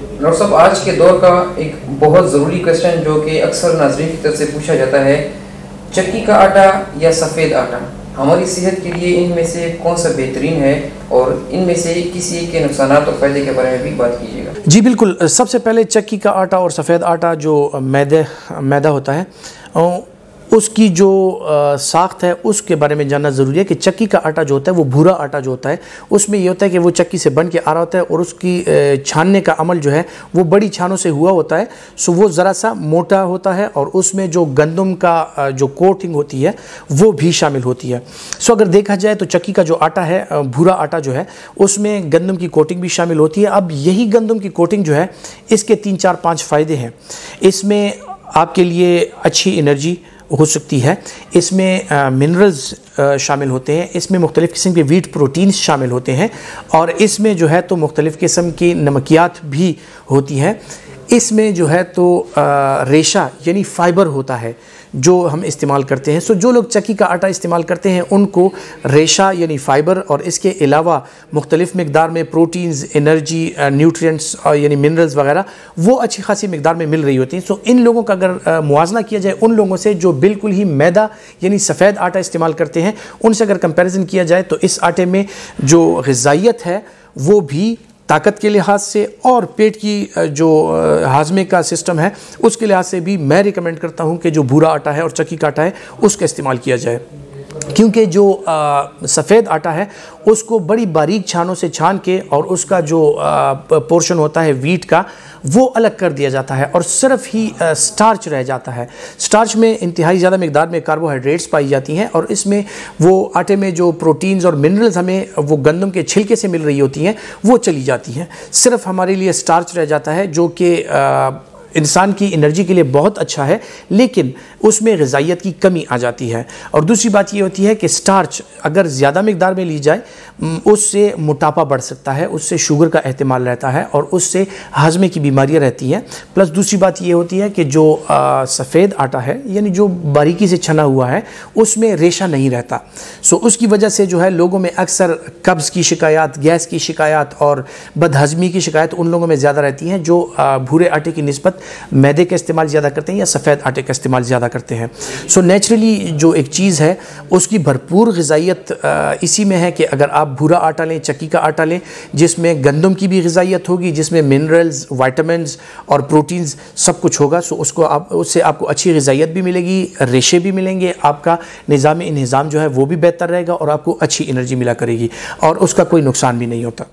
Doctor साहब, आज के दौर का एक बहुत ज़रूरी क्वेश्चन जो कि अक्सर नाज़रीन की तरफ से पूछा जाता है, चक्की का आटा या सफ़ेद आटा हमारी सेहत के लिए इनमें से कौन सा बेहतरीन है, और इनमें से किसी एक के नुकसान और फ़ायदे के बारे में भी बात कीजिएगा। जी बिल्कुल। सबसे पहले चक्की का आटा और सफ़ेद आटा जो मैदा होता है उसकी जो साख्त है उसके बारे में जानना ज़रूरी है कि चक्की का आटा जो होता है वो भूरा आटा जो होता है उसमें ये होता है कि वो चक्की से बन के आ रहा होता है और उसकी छानने का अमल जो है वो बड़ी छानों से हुआ होता है। सो वो ज़रा सा मोटा होता है और उसमें जो गंदम का जो कोटिंग होती है वो भी शामिल होती है। सो अगर देखा जाए तो चक्की का जो आटा है, भूरा आटा जो है, उसमें गंदम की कोटिंग भी शामिल होती है। अब यही गंदम की कोटिंग जो है इसके 3-4-5 फ़ायदे हैं। इसमें आपके लिए अच्छी एनर्जी हो सकती है, इसमें मिनरल्स शामिल होते हैं, इसमें मुख्तलिफ़ किस्म के वीट प्रोटीन्स शामिल होते हैं और इसमें जो है तो मुख्तलिफ़ किस्म की नमकियात भी होती हैं। इसमें जो है तो रेशा यानी फ़ाइबर होता है जो हम इस्तेमाल करते हैं। सो जो लोग चक्की का आटा इस्तेमाल करते हैं उनको रेशा यानी फ़ाइबर और इसके अलावा मुख्तलिफ़ मिक़दार में प्रोटीन्स, एनर्जी, न्यूट्रिएंट्स यानी मिनरल्स वगैरह वो अच्छी खासी मिक़दार में मिल रही होती हैं। सो इन लोगों का अगर मुआवजा किया जाए उन लोगों से जो बिल्कुल ही मैदा यानी सफ़ेद आटा इस्तेमाल करते हैं, उनसे अगर कंपैरिजन किया जाए तो इस आटे में जो ग़िज़ाइयत है वो भी ताकत के लिहाज से और पेट की जो हाजमे का सिस्टम है उसके लिहाज से भी मैं रिकमेंड करता हूं कि जो भूरा आटा है और चक्की का आटा है उसका इस्तेमाल किया जाए, क्योंकि जो सफ़ेद आटा है उसको बड़ी बारीक छानों से छान के और उसका जो पोर्शन होता है वीट का वो अलग कर दिया जाता है और सिर्फ ही स्टार्च रह जाता है। स्टार्च में इंतहाई ज़्यादा मिक़दार में कार्बोहाइड्रेट्स पाई जाती हैं और इसमें वो आटे में जो प्रोटीन्स और मिनरल्स हमें वो गंदम के छिलके से मिल रही होती हैं वो चली जाती हैं। सिर्फ हमारे लिए स्टार्च रह जाता है जो कि इंसान की एनर्जी के लिए बहुत अच्छा है, लेकिन उसमें ग़िज़ाइयत की कमी आ जाती है। और दूसरी बात ये होती है कि स्टार्च अगर ज़्यादा मिक़दार में ली जाए उससे मोटापा बढ़ सकता है, उससे शुगर का एहतमाल रहता है और उससे हाजमे की बीमारियां रहती हैं। प्लस दूसरी बात ये होती है कि जो सफ़ेद आटा है यानी जो बारीकी से छना हुआ है उसमें रेशा नहीं रहता। सो उसकी वजह से जो है लोगों में अक्सर कब्ज़ की शिकायत, गैस की शिकायत और बदहज़मी की शिकायत उन लोगों में ज़्यादा रहती हैं जो भूरे आटे की निस्बत मैदे का इस्तेमाल ज़्यादा करते हैं या सफ़ेद आटे का इस्तेमाल ज़्यादा करते हैं। सो नेचुरली जो एक चीज़ है उसकी भरपूर ग़िज़ाइयत इसी में है कि अगर आप भूरा आटा लें, चक्की का आटा लें, जिसमें गंदम की भी ग़िज़ाइयत होगी, जिसमें मिनरल्स, विटामिन्स और प्रोटीन्स सब कुछ होगा। सो उससे आपको अच्छी ग़िज़ाइयत भी मिलेगी, रेशे भी मिलेंगे, आपका निज़ाम-ए-इंहिज़ाम जो है वो भी बेहतर रहेगा और आपको अच्छी एनर्जी मिला करेगी और उसका कोई नुकसान भी नहीं होता।